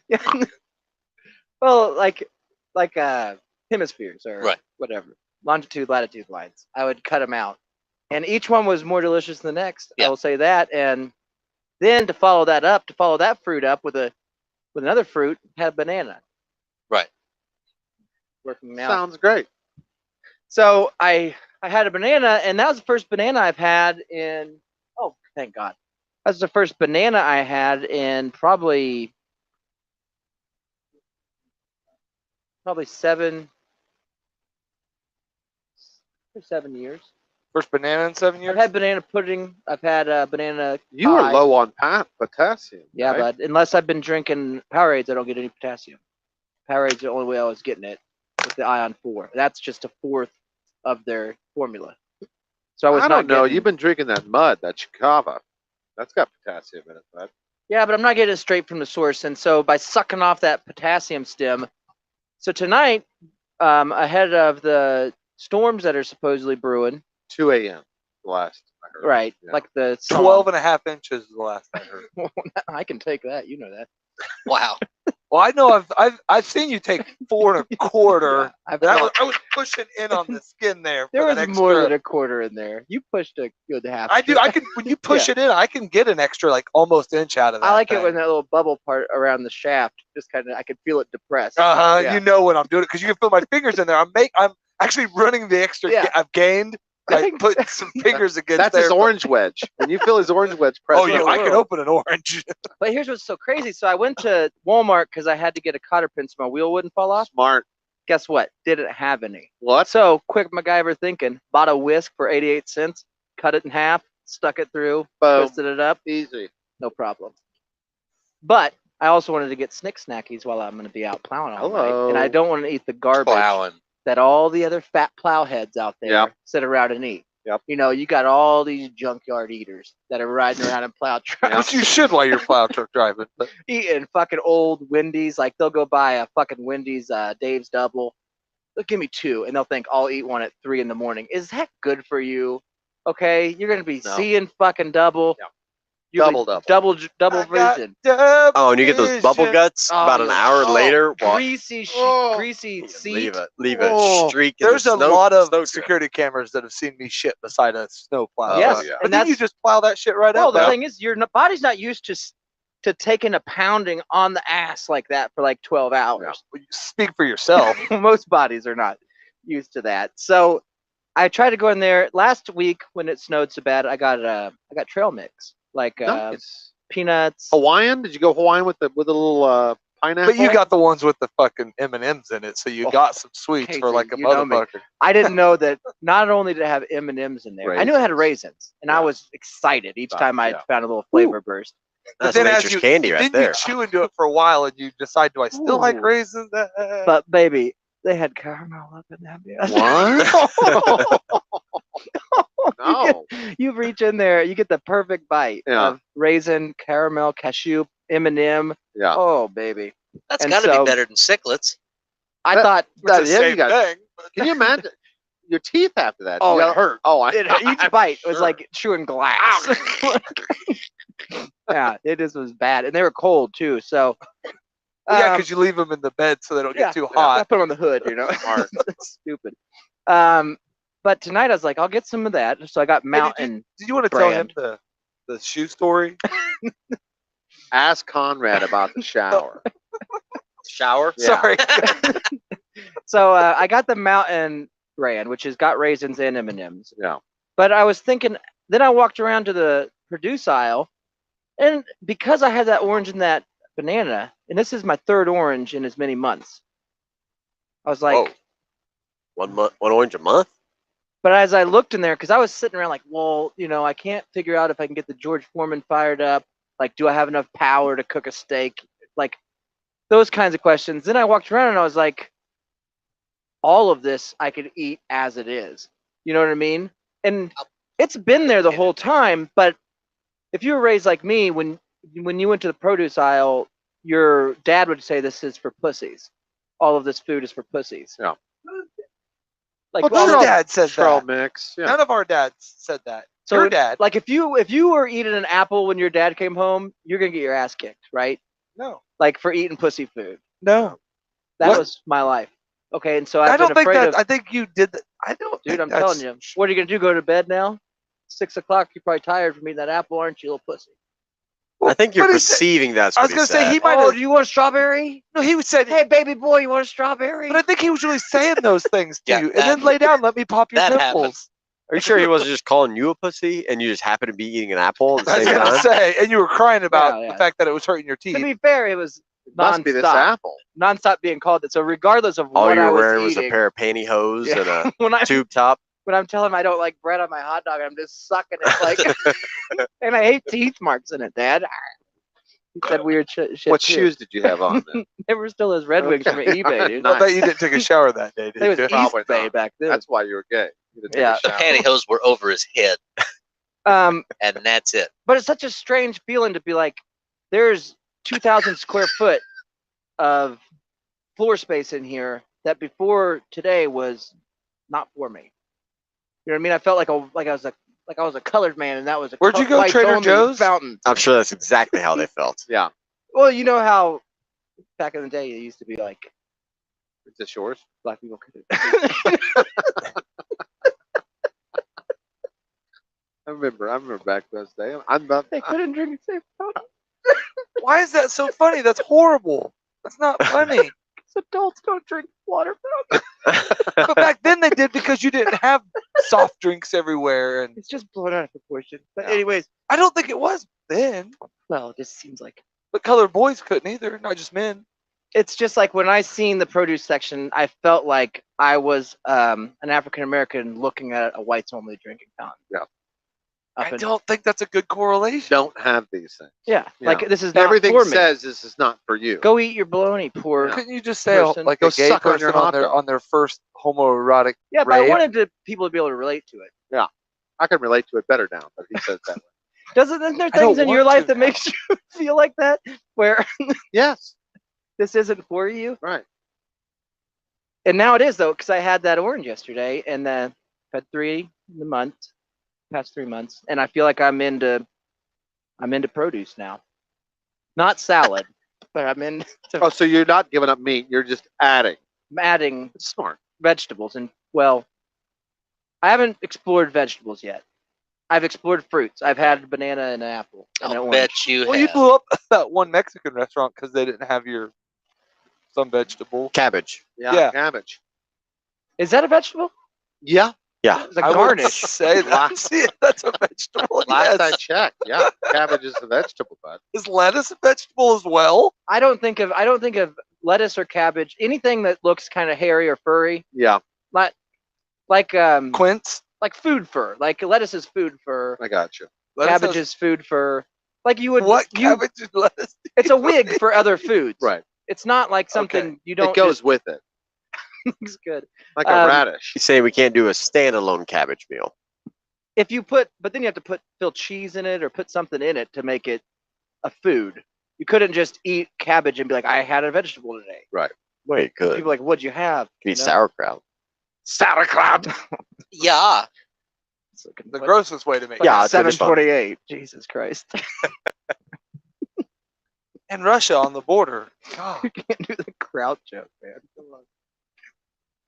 Yeah. Well, like hemispheres or Right. whatever, longitude, latitude lines. I would cut them out, and each one was more delicious than the next. I Yeah. will say that. And then to follow that fruit up with another fruit, had banana. Right. Working out. Sounds great. So I had a banana, and that was the first banana I've had in. Oh, thank God! That was the first banana I had in probably 7 years. First banana in 7 years. I've had banana pudding. I've had banana. You were pie. low on potassium. Yeah, right? but unless I've been drinking Powerades, I don't get any potassium. Powerades are the only way I was getting it with the Ion 4. That's just a fourth of their formula. So I was I not don't know. getting- You've been drinking that mud, that Chicava. That's got potassium in it, bud. Yeah, but I'm not getting it straight from the source. And so by sucking off that potassium stem, so tonight, ahead of the storms that are supposedly brewing, 2 a.m. last I heard. right? Yeah. Like the song. 12.5 inches is the last I heard. I can take that. You know that. Wow. Well, I know I've seen you take 4.25. I've But got- I was pushing in on the skin there. there for was that more extra- than a quarter in there. You pushed a good half. I do. I can when you push it in, I can get an extra like almost inch out of that. I like it thing. when that little bubble part around the shaft just kind of. I can feel it depressed. Yeah. You know when I'm doing it because you can feel my fingers in there. I'm actually running the extra. Yeah. I've gained. I Like think- putting some fingers against That's there. his orange wedge. When you feel his orange wedge press. Oh yeah, I can Whoa. open an orange. But here's what's so crazy. So I went to Walmart because I had to get a cotter pin so my wheel wouldn't fall off. Smart. Guess what? Didn't have any. What? So quick MacGyver thinking. Bought a whisk for 88 cents. Cut it in half. Stuck it through. Boom. Twisted it up. Easy. No problem. But I also wanted to get snick snackies while I'm going to be out plowing all Hello. night, and I don't want to eat the garbage Plowing. that all the other fat plowheads out there Yep. sit around and eat. Yep. You know, you got all these junkyard eaters that are riding around in plow trucks. Which you should while you're plow truck driving. But Eating fucking old Wendy's. Like they'll go buy a fucking Wendy's Dave's Double. They'll give me two, and they'll think I'll eat one at 3 a.m. Is that good for you? Okay, you're gonna be No. seeing fucking double. Yeah. You'll be Double. double I got vision. Oh, and you get those bubble vision. guts about an hour later. While Greasy, Oh. greasy seat. leave Oh. a streak. In There's the a snow, lot of snow drift. security cameras that have seen me shit beside a snow plow. Yes, yeah. But and then you that's just plow that shit right well. up. The man. thing is, your body's not used to taking a pounding on the ass like that for like 12 hours. Speak for yourself. Most bodies are not used to that. So I tried to go in there last week when it snowed so bad. I got trail mix like Nice. peanuts. Hawaiian? Did you go Hawaiian with the little pineapple? But you got the ones with the fucking M&Ms in it, so you Oh, got some sweets Casey, for like a you know me. motherfucker. I didn't know that not only did it have M&Ms in there, I knew it had raisins, and I Yeah. was excited each time I Yeah. found a little flavor burst. That's then as nature's you- candy right Then there. you chew into it for a while, and you decide, do I still like Ooh. raisins? But baby, they had caramel up in that. What? No. You reach in there, you get the perfect bite Yeah. of raisin, caramel, cashew, M&M. Yeah. Oh, baby. That's And got to so- be better than Sicklets. I That- thought That- It's the yeah, you same got- thing. Can you imagine your teeth after that? Oh, You it gotta- hurt. Oh, each bite was sure. like chewing glass. Yeah, it just was bad. And they were cold, too. So, Yeah, um, because you leave them in the bed so they don't yeah, get too I hot. put 'em on the hood, you know. Smart. Stupid. But tonight I was like, I'll get some of that. So I got Mountain. Did you want to tell him brand. the shoe story? Ask Conrad about the shower. Shower. Yeah. Sorry. So I got the Mountain brand, which has got raisins and M&Ms. Yeah. But I was thinking, then I walked around to the produce aisle, and because I had that orange and that banana, and this is my third orange in as many months, I was like, Whoa. One orange a month. but as I looked in there, because I was sitting around like, well, you know, I can't figure out if I can get the George Foreman fired up. Like, do I have enough power to cook a steak? Like, those kinds of questions. Then I walked around and I was like, all of this I could eat as it is. You know what I mean? And it's been there the whole time. But if you were raised like me, when you went to the produce aisle, your dad would say this is for pussies. All of this food is for pussies. Yeah. Like, Well, None all of of- dad said Trail that. mix. Yeah. None of our dads said that. So Your dad. like if you were eating an apple when your dad came home, you're gonna get your ass kicked, right? No. like for eating pussy food. No. That What? was my life. Okay, and so I I've been don't think afraid that. of. I think you did that. I don't. Dude, think I'm telling that's- you. What are you gonna do? Go to bed now? 6 o'clock. You're probably tired from eating that apple, aren't you, little pussy? I think you're But he said- perceiving that's I what was gonna say said. he might Oh, have. do you want a strawberry? No, he said. Hey, baby boy, you want a strawberry? But I think he was really saying those things to Yeah, you, and that- then lay down, let me pop your that pimples. Are you sure he wasn't just calling you a pussy and you just happen to be eating an apple at the I was same gonna time? say, and you were crying about Yeah, yeah. the fact that it was hurting your To teeth. be fair, it was It must be this nonstop. apple. Nonstop being called that. So regardless of All what you I were was wearing was eating, a pair of pantyhose Yeah. and a when I tube top. when I'm telling him I don't like bread on my hot dog, I'm just sucking it like, and I hate teeth marks in it, Dad. He said weird shit. What too. shoes did you have on then? They were still his Red Wings from Okay. eBay, dude. Nice. I bet you didn't take a shower that day, It did was you? East Probably Bay not. back then. That's why you were gay. You didn't take Yeah. a The shower. pantyhose were over his head, Um, and that's it. but it's such a strange feeling to be like, there's 2,000 square foot of floor space in here that before today was not for me. You know what I mean? I felt like I was a colored man, and that was a Where'd you go, whites Trader only Joe's? fountain. I'm sure that's exactly how they felt. Yeah. Well, you know how back in the day it used to be like Is this yours? black people could. I remember back those days. I'm not. They couldn't drink the same fountain. Why is that so funny? That's horrible. That's not funny. Because adults don't drink water fountain. But back then they did because you didn't have soft drinks everywhere, and It's just blown out of proportion. But Yeah. anyways, I don't think it was then. well, it just seems like But colored boys couldn't either, not just men. it's just like when I seen the produce section, I felt like I was an African American looking at a whites only drinking fountain. Yeah. Up I in- don't think that's a good correlation. Don't have these things. yeah, Yeah. like this is not Everything for me. says this is not for you. Go eat your bologna, poor. Yeah. Couldn't you just say Person. like Go a gay suck on person your on, hot their dog. on their first homoerotic Yeah, but I rave? wanted people to be able to relate to it. I can relate to it better now, but he says that way. Isn't there I don't things in your want life to that now. makes you feel like that, where Yes. this isn't for you? Right. And now it is though, because I had that orange yesterday, and then had 3 in the month, past 3 months, and I feel like I'm into produce now. Not salad, but I'm into Oh, so you're not giving up meat. You're just adding. adding It's smart. vegetables. And well, I haven't explored vegetables yet. I've explored fruits. I've had a banana and an apple and an I'll orange. bet you Well, you have. blew up that one Mexican restaurant because they didn't have some vegetable. Cabbage. Yeah. Yeah. Cabbage. Is that a vegetable? Yeah. Yeah. It's a I would garnish. say that. See, that's a vegetable. Last I Yes. checked. Yeah. Cabbage is a vegetable, bud. Is lettuce a vegetable as well? I don't think of lettuce or cabbage. Anything that looks kind of hairy or furry, Yeah. like Quince. like food fur. Like lettuce is food fur. I got you. Lettuce Cabbage has- is food fur. Like you would. What you, cabbage and lettuce? It's a wig for other foods. Right. It's not like something Okay. you don't. It goes with it. Looks good. Like a Um, radish. You say we can't do a standalone cabbage meal. If you but then you have to fill cheese in it or put something in it to make it a food. You couldn't just eat cabbage and be like, I had a vegetable today. Well, you could. People are like, what'd you have? You could You eat know? sauerkraut. Sauerkraut. Yeah. The grossest way to make Yeah, it. it's really fun. 728. Jesus Christ. And Russia on the border. God. You can't do the kraut joke, man. Come on.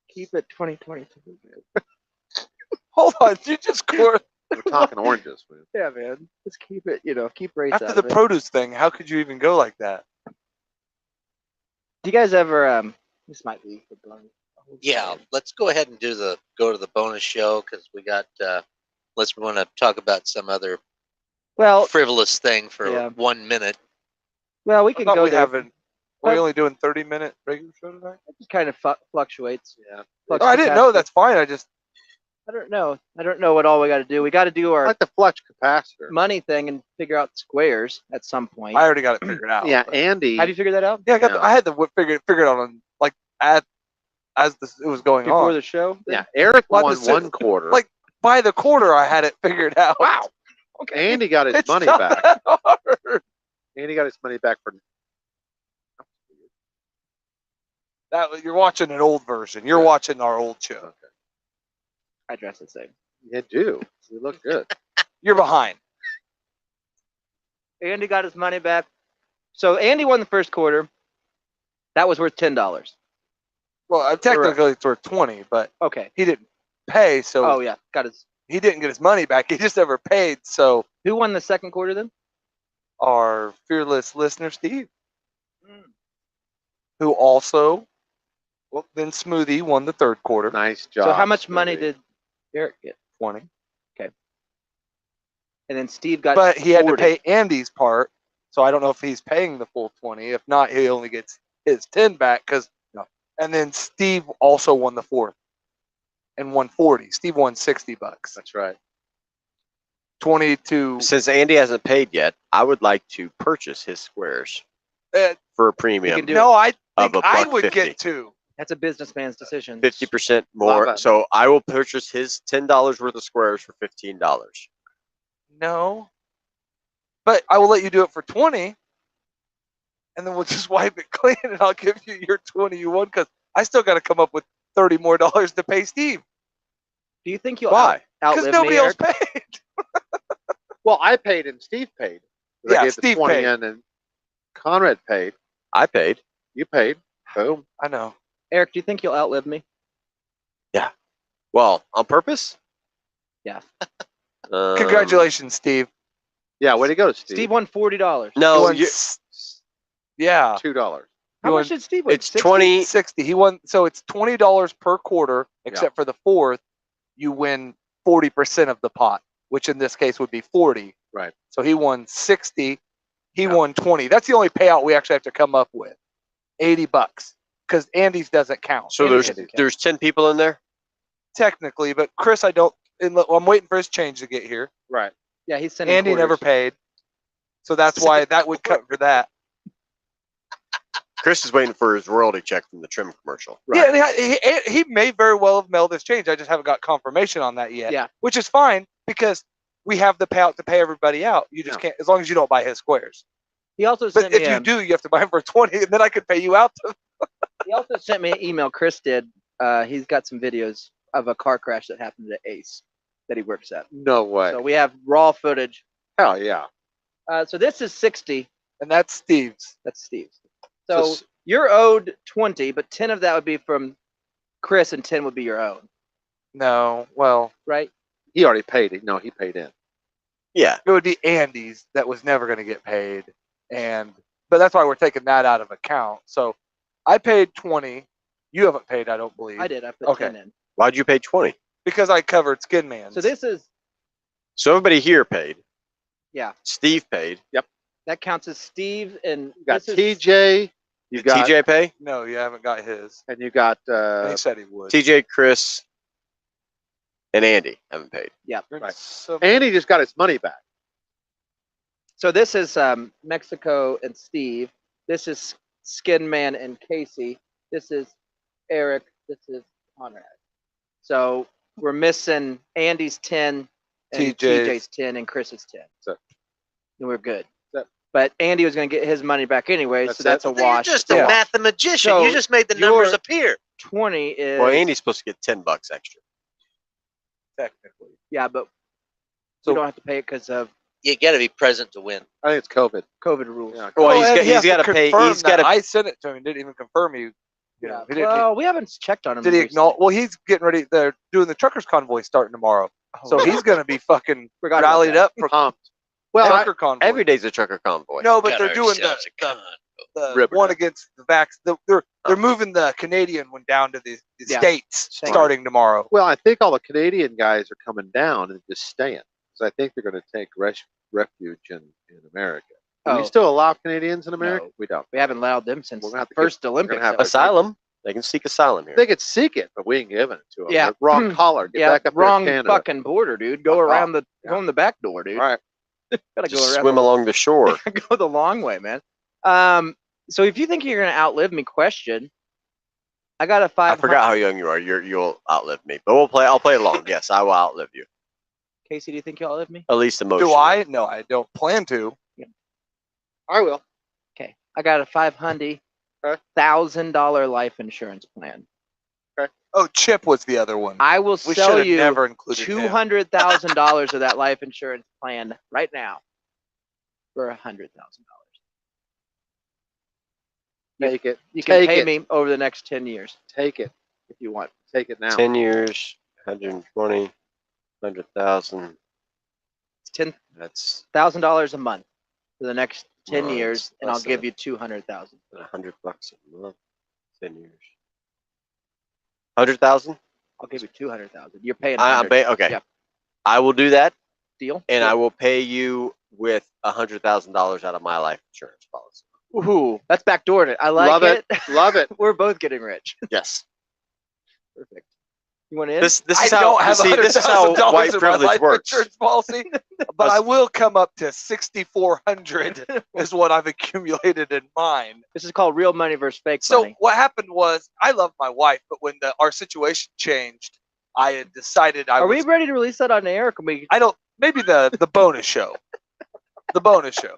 Keep it 2022, man. Hold on, you just scored. We're talking oranges, man. Yeah, man. Just keep it, keep race After out the of it. produce thing, how could you even go like that? Do you guys ever this might be for Blaine. Yeah. Let's go ahead and go to the bonus show because we got. Unless we want to talk about some other Well, frivolous thing for yeah. 1 minute. we I can thought go we there. haven't. We're only doing 30-minute regular show tonight. It just kind of fluctuates. Yeah. Flux Oh, I didn't know. capacitor. That's fine. I just. I don't know. I don't know what all we got to do. We got to do I our like the flux capacitor. money thing and figure out squares at some point. I already got it figured out. Yeah, but- Andy. Have you figured that out Yeah, I got. Yeah. I had to figure it out on like as it was going before on. the show? Yeah, Eric Well, won this is- one quarter. like- By the quarter, I had it figured out. Wow. Okay. Andy got his It's money not back. that hard. Andy got his money back for. You're watching an old version. You're Yeah. watching our old show. I dress the same. You do. You look good. You're behind. Andy got his money back So Andy won the first quarter. That was worth $10. Well, technically it's worth 20, but Okay. he didn't pay, so Oh yeah, got his. he didn't get his money back. He just never paid. So Who won the second quarter then? our fearless listener Steve, who also, well, then Smoothie won the third quarter, Nice job. So how much money Smoothie. did Eric get? 20. And then Steve got. But he had 40. to pay Andy's part, so I don't know if he's paying the full 20. If not, he only gets his 10 back. And then Steve also won the fourth and won 40. Steve won $60. That's right. 20 to Since Andy hasn't paid yet, I would like to purchase his squares for a premium. can do no, I Of think a I buck would 50. get two. That's a businessman's decision. 50% Love more. it. So I will purchase his $10 worth of squares for $15. No, but I will let you do it for 20, and then we'll just wipe it clean, and I'll give you your 20 you won because I still got to come up with $30 more to pay Steve Do you think you'll Why? because outlive nobody me, else Eric? paid. Well, I paid and Steve paid. I Yeah, gave Steve the 20 paid. in and Conrad paid. I paid. You paid. Boom. I know. Eric, do you think you'll outlive me? Well, on purpose? Yeah. Congratulations, Steve. Yeah, way to go, Steve. Steve won $40. He No, won you, yeah, $2. How you much did Steve win? it's 60? 20. 60. He won, so it's $20 per quarter, except for the fourth. You win 40% of the pot, which in this case would be 40. Right. So he won 60. He Yeah. won 20. That's the only payout we actually have to come up with. $80 because Andy's doesn't count. So Andy there's doesn't count. there's 10 people in there? Technically, but Chris, I don't. I'm waiting for his change to get here. Right. Yeah, he's sending Andy never quarters. paid, so that's why that would cut for that. Chris is waiting for his royalty check from the trim commercial. Right. Yeah, and he may very well have mailed his change. I just haven't got confirmation on that yet. Yeah. Which is fine because we have the payout to pay everybody out. You just can't, as long as you don't buy his squares. He also But sent me if you do, you have to buy him for 20, and then I could pay you out. he also sent me an email. Chris did. He's got some videos of a car crash that happened at Ace that he works at. No way. So we have raw footage. Hell yeah. So this is 60. And that's Steve's. That's Steve's. So So- you're owed 20, but 10 of that would be from Chris, and 10 would be your own, No, well, right? He already paid it. No, he paid in. Yeah. it would be Andy's that was never going to get paid, but that's why we're taking that out of account. So I paid 20. You haven't paid, I don't believe. I did. I put Okay. 10 in. Why'd you pay 20? Because I covered Skin Man. So this is So everybody here paid. Yeah. Steve paid. that counts as Steve, and You got this is TJ. You Did got TJ pay? No, you haven't got his. and you got And he said he would. TJ, Chris, and Andy haven't paid. right. So, Andy just got his money back. So this is Mexico and Steve. This is Skin Man and Casey. This is Eric. This is Conrad. So we're missing Andy's 10, and TJ's 10, and Chris's 10. So- and we're good. So- But Andy was going to get his money back anyway, That's so that's it. a You're wash. just It's a wash. mathematician. So you just made the numbers you're- appear. 20 is Well, Andy's supposed to get $10 extra. technically. yeah, but So- we don't have to pay it because of You got to be present to win. I think it's COVID. COVID rules. Yeah. Well, and he he's has to got to pay. confirm He's that. got to. I sent it to him. He didn't even confirm he Yeah. he didn't. Well, we haven't checked on him. Did he recently. acknowledge? Well, he's getting ready. They're doing the truckers convoy starting tomorrow, so Oh, he's going to be fucking Forgot about rallied that. up for Pumped. Well, trucker convoy. Every day's a trucker convoy. No, but Got they're doing ourselves a gun. the Ripper one it. against the vax. They're moving the Canadian one down to the Yeah. states Thank starting tomorrow. well, I think all the Canadian guys are coming down and just staying because I think they're going to take refuge in America. Do Oh. we still allow Canadians in America? No. We don't. We haven't allowed them since We're gonna have to first Olympics. have that was Asylum. They can seek asylum here. They could seek it, but we ain't giving it to them. Yeah. They're wrong collar. Get Yeah, back up wrong there, Canada. fucking border, dude. Go Fuck around off. go in the back door, dude. All right. Gotta Just go around. swim along the shore. Go the long way, man. So if you think you're gonna outlive me, question. I got a I 500. forgot how young you are. You'll outlive me, but we'll play. I'll play along. Yes, I will outlive you. Casey, do you think you'll outlive me? At least emotionally. Do I? No, I don't plan to. I will. Okay. I got a $500,000 life insurance plan. Oh, Chip was the other one. I will We should sell have you never included him. $200,000 of that life insurance plan right now for $100,000. Take it. You can Take pay it. me over the next 10 years Take it. if you want. Take it now. 10 years, 120, 100,000. It's That's $10,000 a month for the next 10 No, years, it's and I'll less give than you 200,000. $100 a month. 10 years. 100,000. I'll give you 200,000. You're paying. I 100. okay. Yep. I will do that, Deal. and Deal. I will pay you with $100,000 out of my life insurance policy. Ooh, that's backdoored it. I like Love it. Love it. We're both getting rich. Yes. Perfect. You want in? This I is how don't have this is how $100,000 white in my privilege life works. insurance policy, but I will come up to 6,400 is what I've accumulated in mine. This is called real money versus fake So money. what happened was I love my wife, but when our situation changed, I had decided Are we ready to release that on air? Or can we? I don't. Maybe the bonus show. The bonus show.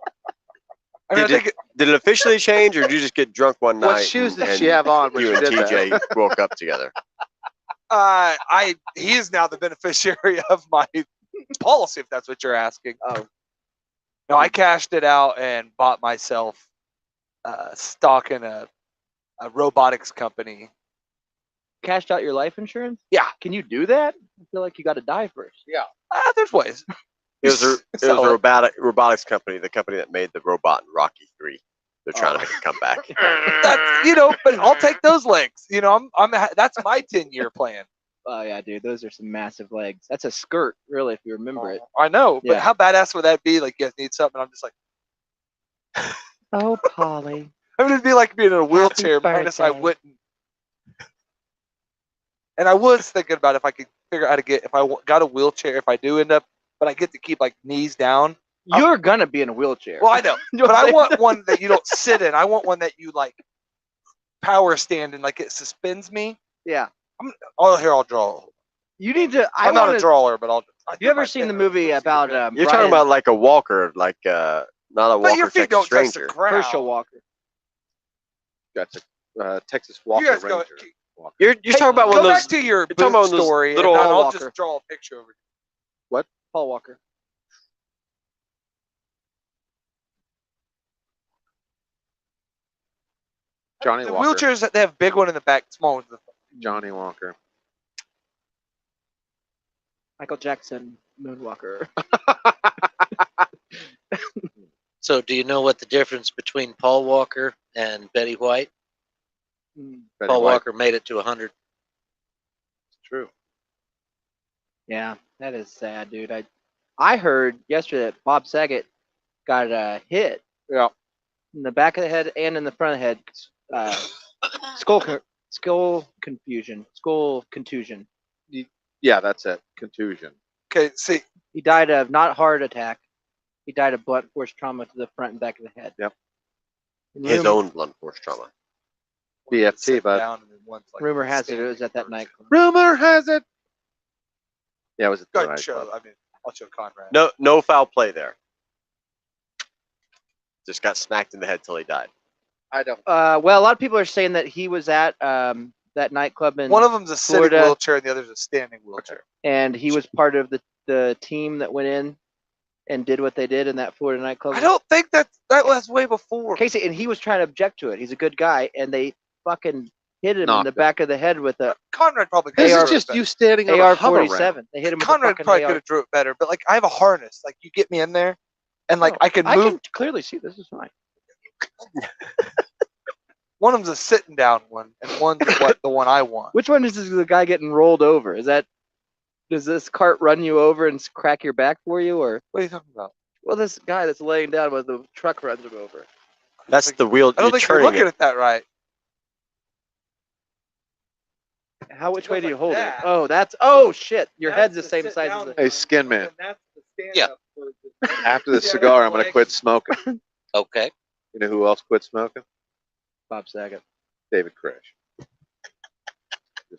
I mean, I think Did it officially change, or did you just get drunk one night? What shoes did she have on when You she and did TJ that? woke up together. he is now the beneficiary of my policy, if that's what you're asking. Oh, No, I cashed it out and bought myself stock in a robotics company. cashed out your life insurance? Yeah. Can you do that? I feel like you got to die first. There's ways. It was a robotics company, the company that made the robot in Rocky 3. They're trying to make it come back. That's, but I'll take those legs. That's my 10-year plan. Oh yeah, dude, those are some massive legs. That's a skirt, really, if you remember it. I know, but Yeah. how badass would that be? Like, you guys need something. I'm just like, Oh, Polly. I mean, it'd be like being in a wheelchair, minus I birthday. wouldn't. And I was thinking about if I could figure out how to get, if I got a wheelchair, if I do end up, but I get to keep like knees down. You're gonna be in a wheelchair. Well, I know, but I want one that you don't sit in. I want one that you like power stand and like it suspends me. Yeah. I'll draw. You need to. I'm not a drawer, but I'll. You ever seen the movie about You're Brian talking about like a walker, like not a walker, But your feet Texas don't touch the Ranger. ground. Herschel Walker? That's a Texas You Walker guys go. Ranger. Walker. You're talking about one Go of back those. to your talking about boot those story, little and then I'll Walker. just draw a picture over. Paul Walker. Johnny The Walker. wheelchairs that they have big one in the back, small one in the front. Johnny Walker. Michael Jackson, Moonwalker. So, do you know what the difference between Paul Walker and Betty White? Mm, Betty Paul White. Walker made it to 100. True. yeah, that is sad, dude. I heard yesterday that Bob Saget got a hit. Yeah. In the back of the head and in the front of the head. Skull contusion. Yeah, that's it. Contusion. Okay, see, He died of not heart attack. He died of blunt force trauma to the front and back of the head. Yep. And His own blunt force trauma. BFT, sit bud. down and then one's like rumor has it standing was at that person. nightclub. Rumor has it. Yeah, it was at the Go ahead, right show. club. I mean, I'll show Conrad. No foul play there. Just got smacked in the head till he died. I don't. Well, a lot of people are saying that he was at that nightclub in One of them's a sitting Florida. wheelchair, and the other's a standing wheelchair. and he was part of the team that went in and did what they did in that Florida nightclub. I don't think that was way before. Casey, and he was trying to object to it. He's a good guy, and they fucking hit him in Knocked the him. back of the head with a Conrad probably could This have is drew it just better. you standing on a hover ramp. AR-47. They hit him with Conrad a fucking probably AR. could have drew it better, but like I have a harness. Like you get me in there, and like Oh, I can I move. can clearly see this is fine. One of them's a sitting down one, and one's what the one I want. Which one is the guy getting rolled over? Does this cart run you over and crack your back for you, or What are you talking about? well, this guy that's laying down with the truck runs him over? That's the wheel. I don't think you're turning looking it. at that right. Which It way goes do you like hold that. it? Oh shit! Your head's the same size as Hey, Skin Man. That's the Yeah. After the cigar, I'm going to quit smoking. Okay. You know who else quit smoking? Bob Saget. David Koresh.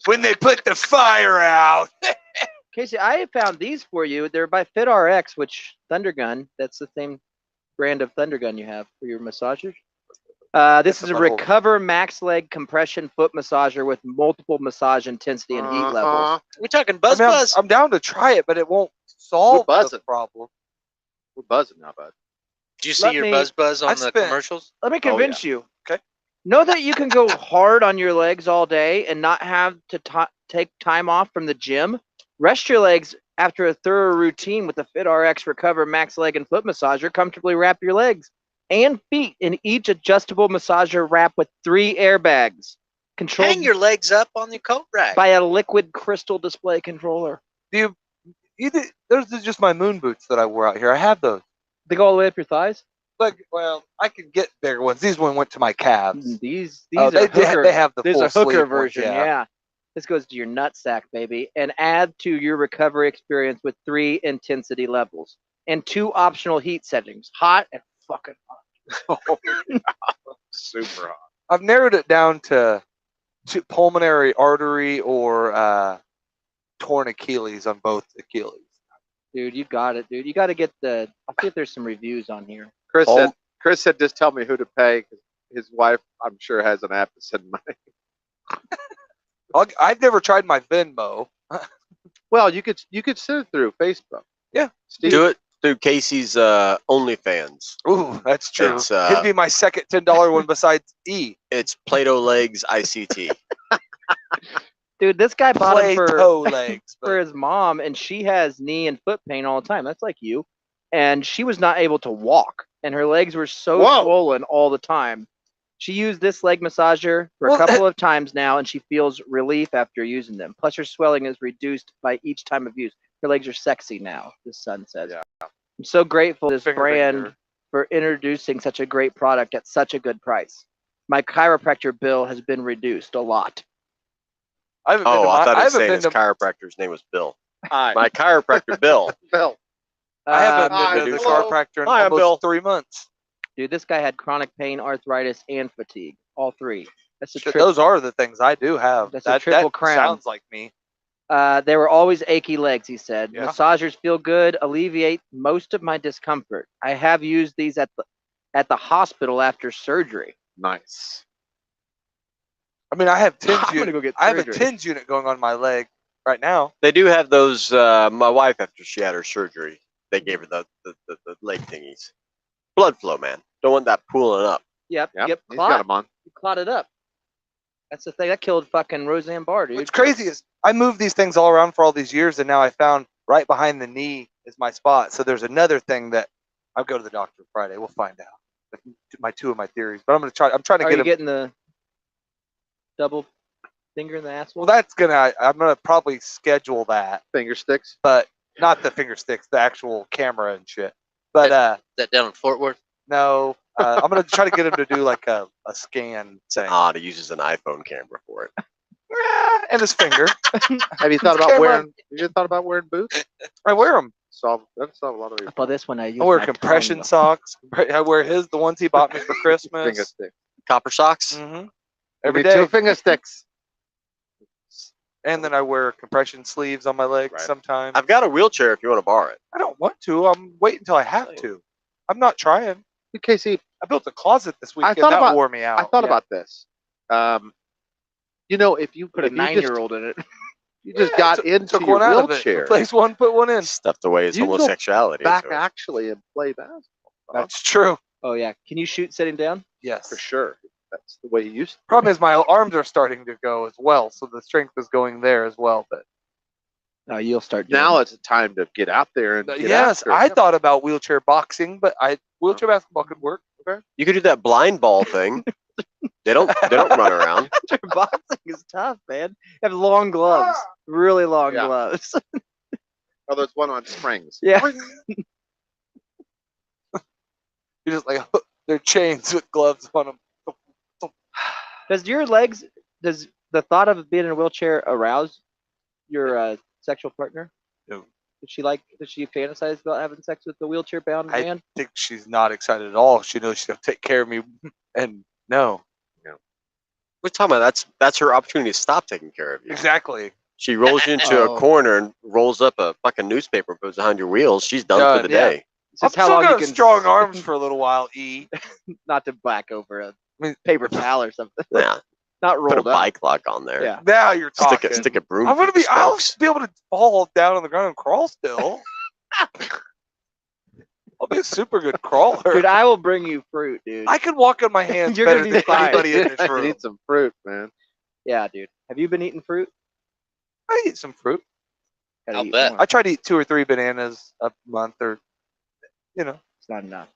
When they put the fire out. Casey, I found these for you. They're by FitRx, which Thundergun. That's the same brand of Thundergun you have for your massagers. This is a Recover Max Leg Compression Foot Massager with multiple massage intensity and heat levels. We're talking I buzz mean, buzz. I'm down to try it, but it won't solve We're the buzzing. problem. We're buzzing now, bud. Did you see let your me- buzz buzz on I've the spent- commercials? Let me convince you. Okay. Know that you can go hard on your legs all day and not have to take time off from the gym? Rest your legs after a thorough routine with the FitRx Recover Max Leg and Foot Massager. Comfortably wrap your legs and feet in each adjustable massager wrap with 3 airbags. Controlled Hang your legs up on the coat rack. by a liquid crystal display controller. Those are just my moon boots that I wore out here. I have those. They go all the way up your thighs? Like, well, I could get bigger ones. These one went to my calves. These Oh, are they hooker. have the There's full a hooker sleeve ones, version, yeah. This goes to your nutsack, baby, and add to your recovery experience with 3 intensity levels and 2 optional heat settings: hot and fucking hot. Super hot. I've narrowed it down to pulmonary artery or torn Achilles on both Achilles. Dude, you got it, dude. You got to get the. I'll see if there's some reviews on here. Chris said, just tell me who to pay. 'Cause his wife, I'm sure, has an app to send money. I've never tried my Venmo. Well, you could send it through Facebook. Yeah. Steve, Do it through Casey's OnlyFans. Ooh, that's true. It's, It'd be my second $10 one besides E. It's Play-Doh Legs ICT. Dude, this guy bought him Play-Doh legs. for his mom, and she has knee and foot pain all the time. That's like you. And she was not able to walk, and her legs were so swollen all the time. She used this leg massager for a couple of times now, and she feels relief after using them. Plus, her swelling is reduced by each time of use. Her legs are sexy now, this son says. Yeah. I'm so grateful to this Finger brand finger. for introducing such a great product at such a good price. My chiropractor bill has been reduced a lot. I haven't been to Oh, I thought it was haven't saying been his to chiropractor's name was Bill. hi, My chiropractor, Bill. Bill. I haven't Um, been to the hello. chiropractor in Hi, I'm almost Bill. 3 months. Dude, this guy had chronic pain, arthritis, and fatigue. All 3. That's a Shit, triple. those are the things I do have. That's a triple crown. Sounds like me. They were always achy legs, he said. Yeah. Massagers feel good, alleviate most of my discomfort. I have used these at the hospital after surgery. Nice. I mean, I have I'm TINS gonna unit. go get I have a surgery. TINS unit going on my leg right now. They do have those. My wife, after she had her surgery, they gave her the leg thingies. Blood flow, man. Don't want that pooling up. Yep. He's got Clot. him on. Clotted up. That's the thing. That killed fucking Roseanne Barr, dude. What's crazy is I moved these things all around for all these years, and now I found right behind the knee is my spot. So there's another thing that I'll go to the doctor Friday. We'll find out. Two of my theories, but I'm gonna try. I'm trying to Are get you them. getting the double finger in the asshole? Well, I'm gonna probably schedule that, Finger sticks. but not the finger sticks, the actual camera and shit. But That down in Fort Worth. no, I'm gonna try to get him to do like a scan thing. Odd, he uses an iPhone camera for it. And his finger. Have you thought about Camera. wearing? Have you thought about wearing boots? I wear them. That'd solve a lot of your For this one, I use I wear my compression tongue. socks. I wear the ones he bought me for finger Christmas. sticks. Copper socks. Mm-hmm. Every Every day. 2 finger sticks. And then I wear compression sleeves on my legs Right. sometimes. I've got a wheelchair if you want to borrow it. I don't want to. I'm waiting until I have to. I'm not trying. Casey, I built a closet this weekend. thought That about- wore me out. I thought Yeah. about this. If you Put a if you 9-year-old in it. you just Yeah, got into Took your one out of it. wheelchair, Replace one, put one in. Stuffed away his You can go homosexuality. back into it. actually and play basketball. That's true. Oh yeah. Can you shoot sitting down? Yes. For sure. That's the way you used to. Problem is my arms are starting to go as well, so the strength is going there as well. But No, you'll start doing Now it. it's a time to get out there and get yes, after it. I thought about wheelchair boxing, but wheelchair basketball could work. Okay. You could do that blind ball thing. They don't run around. Boxing is tough, man. You have long gloves. Really long Yeah. gloves. Oh, there's one on springs. Yeah. You just like they're chains with gloves on them. Does the thought of being in a wheelchair arouse your sexual partner? No. Does she fantasize about having sex with the wheelchair bound I man? think she's not excited at all. She knows she's gonna take care of me, and no, We're talking about that's her opportunity to stop taking care of you. exactly. She rolls you into Oh. a corner and rolls up a fucking newspaper and puts behind your wheels. She's done for Done, the yeah. day. It's I'm just how still long gonna you have can strong arms for a little while. not to back over a mean- paper towel or something. Yeah. Not Put a rolled up. bike lock on there. Yeah. Now you're talking. Stick a broom. I'm gonna through be. the I'll spokes. be able to fall down on the ground and crawl still. I'll be a super good crawler. Dude, I will bring you fruit, dude. I can walk on my hands You're better gonna than be fine. anybody in this I room. need some fruit, man. Yeah, dude. Have you been eating fruit? I eat some fruit. Gotta I'll eat bet. more. I try to eat 2 or 3 bananas a month, or It's not enough.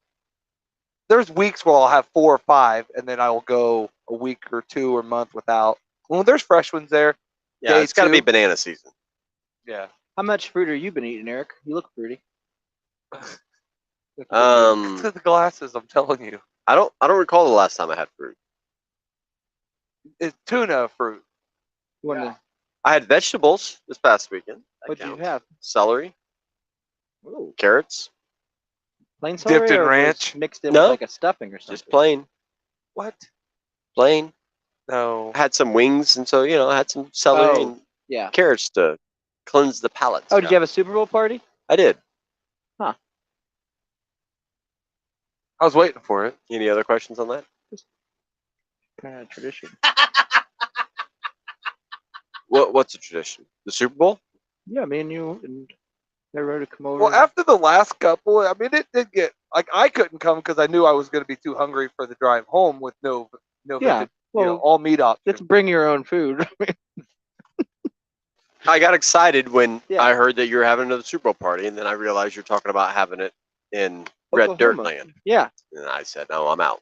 there's weeks where I'll have 4 or 5, and then I will go a week or 2 or month without. Well, there's fresh ones there. Yeah, Day it's got to be 2. banana season. Yeah. How much fruit have you been eating, Eric? You look fruity. It's the I glasses, I'm telling you. don't recall the last time I had fruit. It's tuna fruit. You want to? I had vegetables this past weekend. That What'd you counts. have? Celery, Ooh, carrots, plain celery in or was ranch? mixed in No. with like a stuffing or something. just plain, What? plain. No. I had some wings, and so I had some celery Oh. and Yeah. carrots to cleanse the palate. Oh, did you have a Super Bowl party? I did. I was waiting for it. Any other questions on that? Kind of tradition. What's a tradition? The Super Bowl? Yeah, me and you and everybody to come over. Well, after the last couple, I mean, it did get like I couldn't come because I knew I was going to be too hungry for the drive home with no Yeah, well, all meat options. let's bring your own food. I got excited when Yeah. I heard that you're having another Super Bowl party, and then I realized you're talking about having it in Red Dirt Oklahoma. Land. Yeah. And I said, no, I'm out.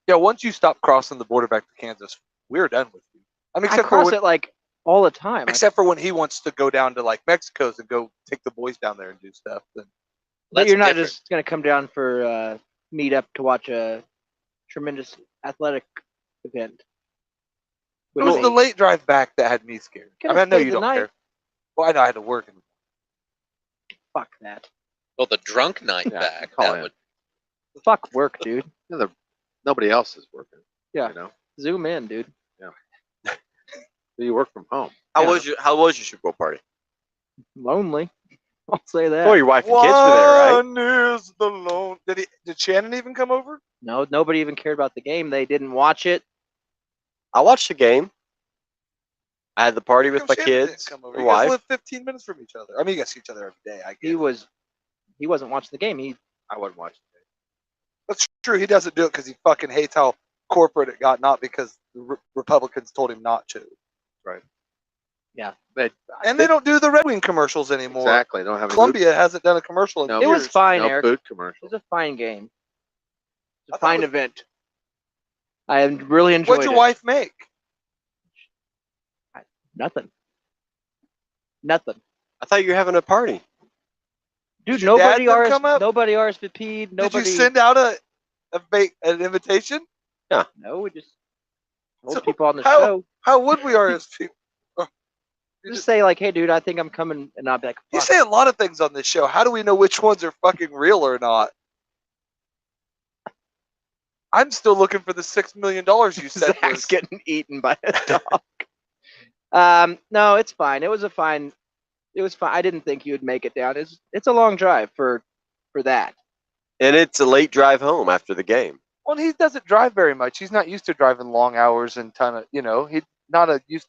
Yeah, once you stop crossing the border back to Kansas, we're done with you. I mean, I except for cross when, it like all the time. except for when he wants to go down to like Mexico's and go take the boys down there and do stuff. Then But That's you're not different. just gonna come down for meet up to watch a tremendous athletic event. it was the late drive back that had me scared. I Could've mean, I know stayed you the don't night. care. Well, I know I had to work. Fuck that. Well, the drunk night Yeah, back. call That in. would. Fuck work, dude. Nobody else is working. Yeah. You know, Zoom in, dude. so you work from home. How Yeah. was your Super Bowl party? Lonely. I'll say that. Oh, your wife and kids were there, right? One is the lone. Did Shannon even come over? No, nobody even cared about the game. They didn't watch it. I watched the game. I had the party with How my come Shannon didn't kids, come over? my You guys wife. live 15 minutes from each other. I mean, you guys see each other every day. I He guess. wasn't watching the game. I wasn't watching it. That's true. He doesn't do it because he fucking hates how corporate it got, not because the Republicans told him not to. But And they don't do the Red Wing commercials anymore. exactly. Don't have Columbia hasn't done a commercial in No. It years. was fine, no Eric. food It commercials. was a fine game. It's I a thought it fine was- event. I really enjoyed What'd your it. wife make? Nothing. Nothing. I thought you were having a party. Dude, Did your dad nobody then come up? nobody RSVP'd. Nobody. Did you send out an invitation? No, we just told So people on the how- show. How would we RSVP? Just say like, "Hey, dude, I think I'm coming," and I'll be like, You "Fuck." say a lot of things on this show. How do we know which ones are fucking real or not? I'm still looking for the $6 million you said Zach's was. getting eaten by a dog. No, it's fine. It was fine. I didn't think you would make it down. It's a long drive for that. And it's a late drive home after the game. Well, he doesn't drive very much. He's not used to driving long hours and ton of, he's not a used,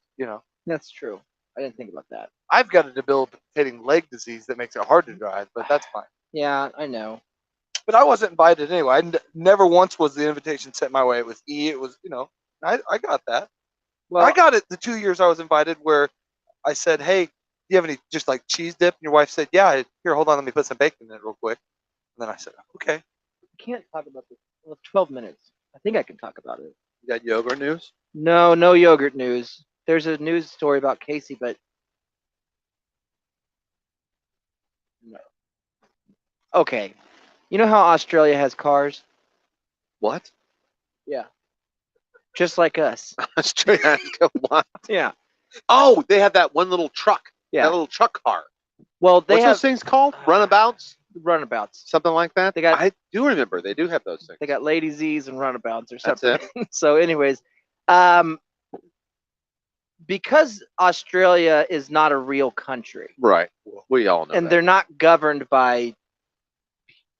That's true. I didn't think about that. I've got a debilitating leg disease that makes it hard to drive, but that's fine. Yeah, I know. But I wasn't invited anyway. Never once was the invitation sent my way. It was E. It was, I got that. Well, I got it the 2 years I was invited where I said, hey, do you have any just like cheese dip? And your wife said, yeah. Here, hold on. Let me put some bacon in it real quick. And then I said, okay. I can't talk about this. Well, 12 minutes. I think I can talk about it. You got yogurt news? No yogurt news. There's a news story about Casey, but no. Okay. You know how Australia has cars? What? Yeah. Just like us. Australia. What? Yeah. Oh, they have that one little truck. Yeah. That little truck car. Well, they What's have those things called? Runabouts? runabouts. Something like that? They got- I do remember. They do have those things. They got Lady Z's and runabouts or That's something. it. So, anyways, because Australia is not a real country, Right. We all know and that. they're not governed by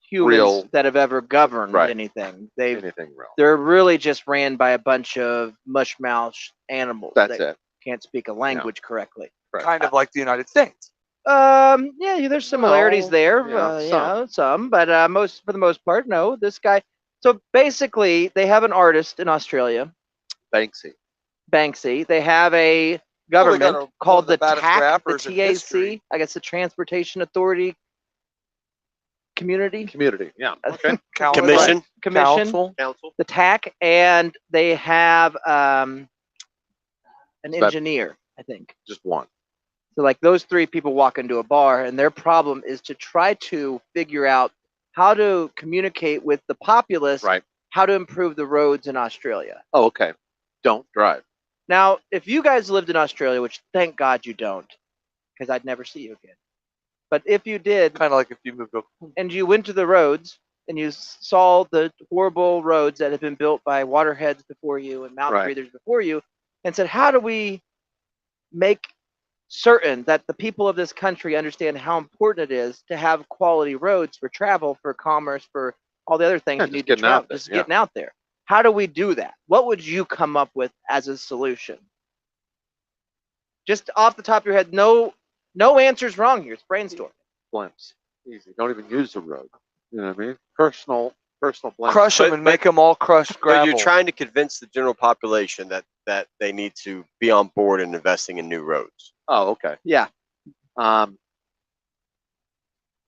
humans Real- that have ever governed Right. anything. anything real. They're really just ran by a bunch of mushmouth animals That's that it. can't speak a language correctly. Right. Kind of like the United States. Yeah, there's similarities Well, there. yeah, Some, but for the most part, no. This guy. So basically, they have an artist in Australia, Banksy. Banksy. They have a Well, they government got one called of the the baddest TAC, the rappers in history. TAC. I guess the Transportation Authority Community Community. Yeah. Okay. Council. Commission. Commission, Council. Council. the TAC, and they have an It's about- engineer, I think. Just one. So like those three people walk into a bar, and their problem is to try to figure out how to communicate with the populace, Right. how to improve the roads in Australia. Oh, okay. Don't drive. Now, if you guys lived in Australia, which thank God you don't, because I'd never see you again. But if you did, Kind of like if you moved to and you went to the roads and you saw the horrible roads that have been built by waterheads before you and mouth Right. breathers before you, and said, how do we make certain that the people of this country understand how important it is to have quality roads for travel, for commerce, for all the other things Yeah, you just need to getting out travel, there, just yeah. getting out there. How do we do that? What would you come up with as a solution? Just off the top of your head, no answers wrong here. It's brainstorm. Blimps. Easy. Don't even use the road. You know what I mean? Personal blimps. crush them But- and make them all crushed But gravel. you're trying to convince the general population that they need to be on board in investing in new roads. Oh, okay. Yeah.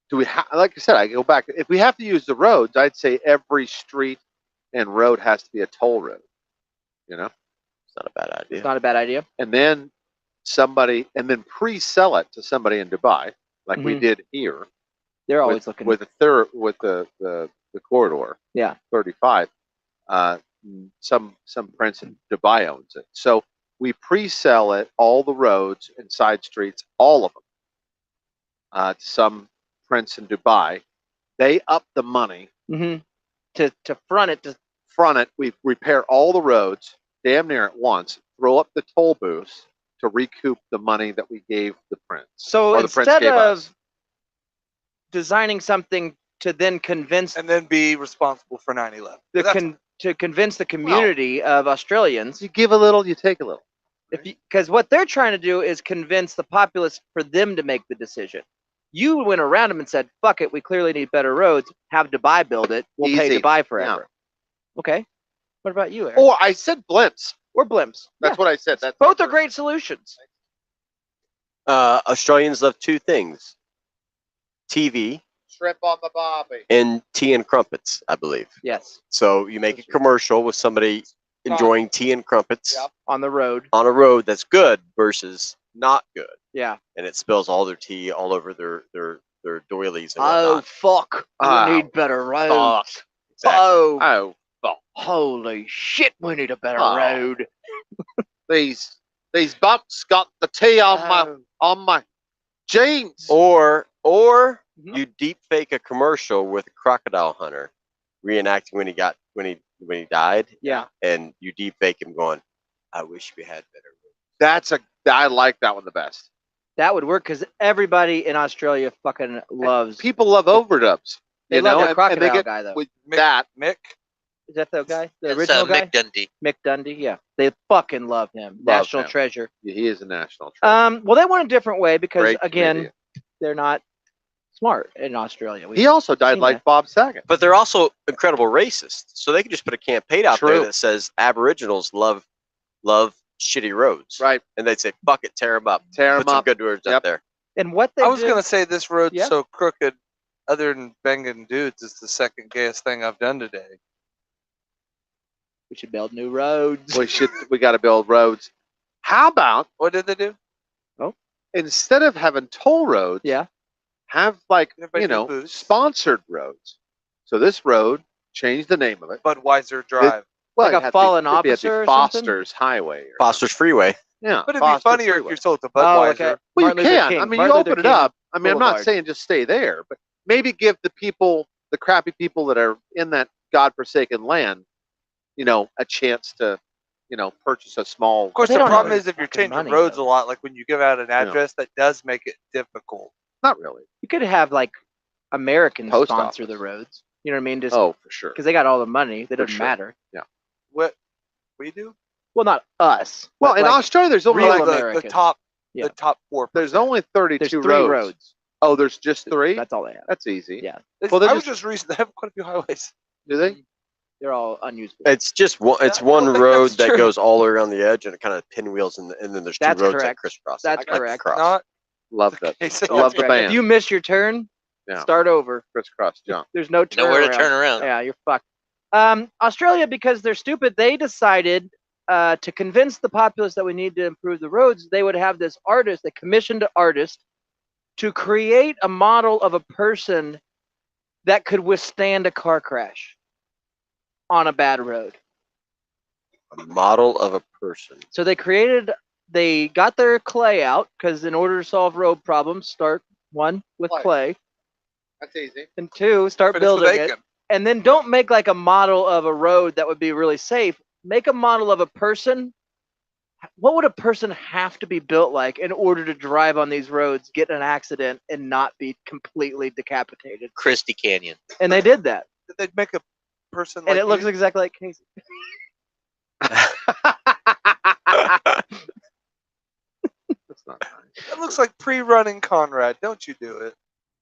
Do we like I said, I go back. If we have to use the roads, I'd say every street and road has to be a toll road. You know, It's not a bad idea. It's not a bad idea. and then pre-sell it to somebody in Dubai, like we Mhm. did here. They're always looking. with the corridor. Yeah. 35. Some prince in Dubai owns it, so we pre-sell it, all the roads and side streets, all of them, to some prince in Dubai. They up the money, hmm to front it. front it. We repair all the roads damn near at once. Throw up the toll booths to recoup the money that we gave the prince. So Or the prince instead gave of us. designing something to then convince and then be responsible for 9/11. to convince the community of Australians, You give a little, you take a little. because what they're trying to do is convince the populace for them to make the decision. You went around them and said, "Fuck it, we clearly need better roads. Have Dubai build it. We'll pay Easy. Dubai forever." Okay. What about you, Aaron? Or I said blimps. Or blimps. That's what I said. That's Both are great solutions. Australians love two things: TV Shrimp on the barbie. and tea and crumpets, I believe. Yes. So you make a commercial with somebody enjoying tea and crumpets Yep. On the road. on a road that's good versus not good, Yeah. and it spills all their tea all over their doilies and Oh whatnot. fuck! We Oh, need better roads. Fuck. Exactly. Oh, Oh, fuck. holy shit! We need a better Oh. road. These bumps got the tea on my jeans. Or Mhm. you deep fake a commercial with a crocodile hunter reenacting when he died, Yeah. and you deep fake him going, "I wish we had better." I like that one the best. That would work because everybody in Australia fucking loves. People love overdubs. They You love know, the and they crocodile get guy though. with Mick, that. Mick, Is that the guy? The It's original guy? Mick Dundee. Mick Dundee. Yeah. They fucking love him. Love National him. treasure. He is a national treasure. Well, they went a different way because Great again, comedian. they're not smart in Australia. He also died seen like that. Bob Saget. But they're also incredible racists, so they could just put a campaign out there True. that says Aboriginals love shitty roads, Right. and they'd say, "Fuck it, tear them up, Tear put them some up. good roads Yep. up there." And what they I was did, gonna say this road's Yeah. so crooked. Other than banging dudes, is the second gayest thing I've done today. we should build new roads. We got to build roads. How about What did they do? instead of having toll roads, Yeah. have like, Everybody do booths. sponsored roads. So this road, change the name of it. Budweiser Drive. Well, Like it'd a have to fallen it'd be at officer the or something? Foster's Highway. Or Foster's Freeway. something. Yeah. But it'd be Foster funnier if Freeway. you're sold to Oh, Budweiser. okay. Well, Martin you Luther can. King. I mean, Martin you Luther open it King up. I mean, I'm not Boulevard. saying just stay there, but maybe give the people, the crappy people that are in that godforsaken land, a chance to, purchase a small. Of course, They the don't problem have is if you're fucking changing money, roads though. a lot, like when you give out an address, that does make it difficult. Not really. You could have like Americans Post sponsor office. the roads. You know what I mean? Just Oh, for sure. because they got all the money, they For doesn't sure. matter. What we do? Well, not us. Well, but, in like, Australia, there's only real like Americans. The top Yeah. the top 4%. There's only 32 There's 3 roads. Oh, there's just 3. That's all they have. That's easy. Yeah. Well, they I was just- just reason they have quite a few highways. Do they? They're all unusable. It's just one. It's I don't one think road that's that true. goes all around the edge, and it kind of pinwheels, and then there's 2 That's roads that correct. crisscross. That's I like correct. cross. Not Love that. case I at love all. the Correct. band. If you miss your turn, Yeah. start over. Crisscross jump. There's no turn Nowhere to around. turn around. Yeah, you're fucked. Australia, because they're stupid, they decided to convince the populace that we need to improve the roads. They would have this artist, they commissioned an artist to create a model of a person that could withstand a car crash on a bad road. A model of a person. So they got their clay out, because in order to solve road problems, start 1 with clay, That's easy. and 2, start Finish with building it. Aiken. And then don't make like a model of a road that would be really safe. Make a model of a person. What would a person have to be built like in order to drive on these roads, get in an accident, and not be completely decapitated? Christie Canyon. And they did that. Did they make a person like And it looks you? exactly like Casey. That's not nice. That looks like pre-running Conrad. Don't you do it?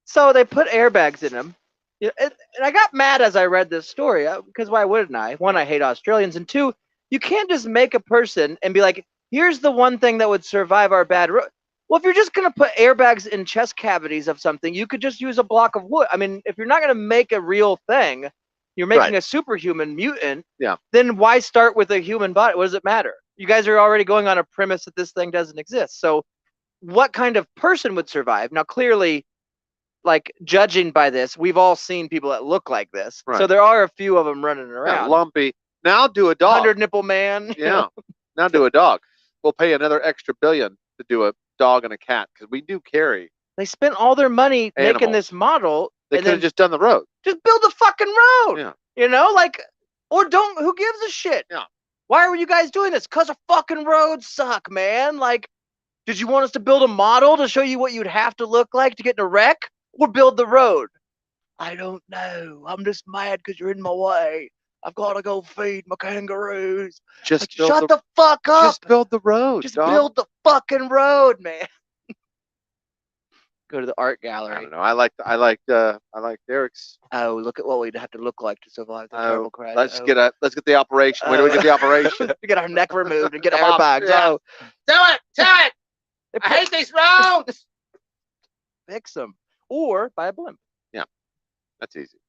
So they put airbags in them. Yeah, and I got mad as I read this story, because why wouldn't I? 1, I hate Australians, and 2, you can't just make a person and be like, here's the one thing that would survive our bad road. Well, if you're just going to put airbags in chest cavities of something, you could just use a block of wood. I mean, if you're not going to make a real thing, you're making Right. a superhuman mutant. Yeah. Then why start with a human body? What does it matter? You guys are already going on a premise that this thing doesn't exist. So what kind of person would survive? Now, clearly, like, judging by this, we've all seen people that look like this. So Right. there are a few of them running Yeah, around. lumpy. Now do a dog. 100 nipple man. you Yeah. know? Now do a dog. We'll pay another extra billion to do a dog and a cat because we do carry. They spent all their money making Animals. this model, They and could have then just done the road. just build the fucking road. Yeah. You know, like, or don't. Who gives a shit? Yeah. Why are you guys doing this? Cause the fucking roads suck, man. Like, did you want us to build a model to show you what you'd have to look like to get in a wreck, or build the road? I don't know. I'm just mad because you're in my way. I've got to go feed my kangaroos. Just Like, build shut the fuck up. Just build the road. Just dog. build the fucking road, man. Go to the art I gallery. don't know. I like Derek's. Oh, look at what we'd have to look like to survive the Oh, terrible crash. Let's Oh. get the operation. Where do we get the operation? We get our neck removed and get Come on, airbags. yeah. Oh, Do it. they I hate these roads. fix them, or buy a blimp, That's easy.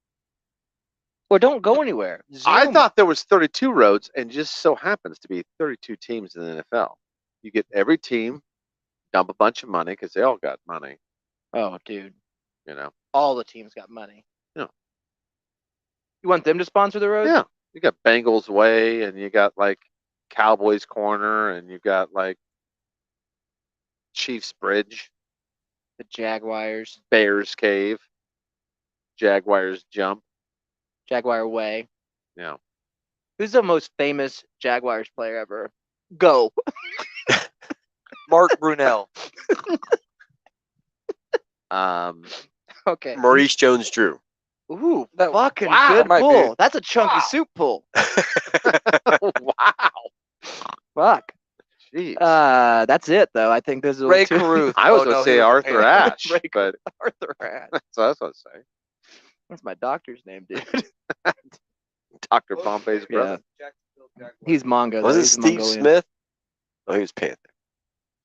or don't go anywhere. I Zoom. thought there was 32 roads, and just so happens to be 32 teams in the NFL. You get every team, dump a bunch of money because they all got money. Oh, dude, You know. all the teams got money. Yeah. You want them to sponsor the roads? Yeah. You got Bengals Way, and you got like Cowboys Corner, and you got like Chiefs Bridge, The Jaguars, Bears Cave, Jaguars Jump. Jaguar Way. You know. Who's the most famous Jaguars player ever? Go. Mark Brunell. Okay. Maurice Jones-Drew. Ooh, That- fucking wow, good might be. pull. That's a chunky Wow. soup pull. Wow. Fuck. Jeez. That's it though. I think those are Ray two. Caruth. I was Oh, going to no, say he was a Arthur Panther. Ashe, Ray but Arthur Ashe. that's what I was going to say. That's my doctor's name, dude. Dr. Bombay's brother. He's Mongo. Was though. it He's Steve Mongolian. Smith? Oh, he was Panther.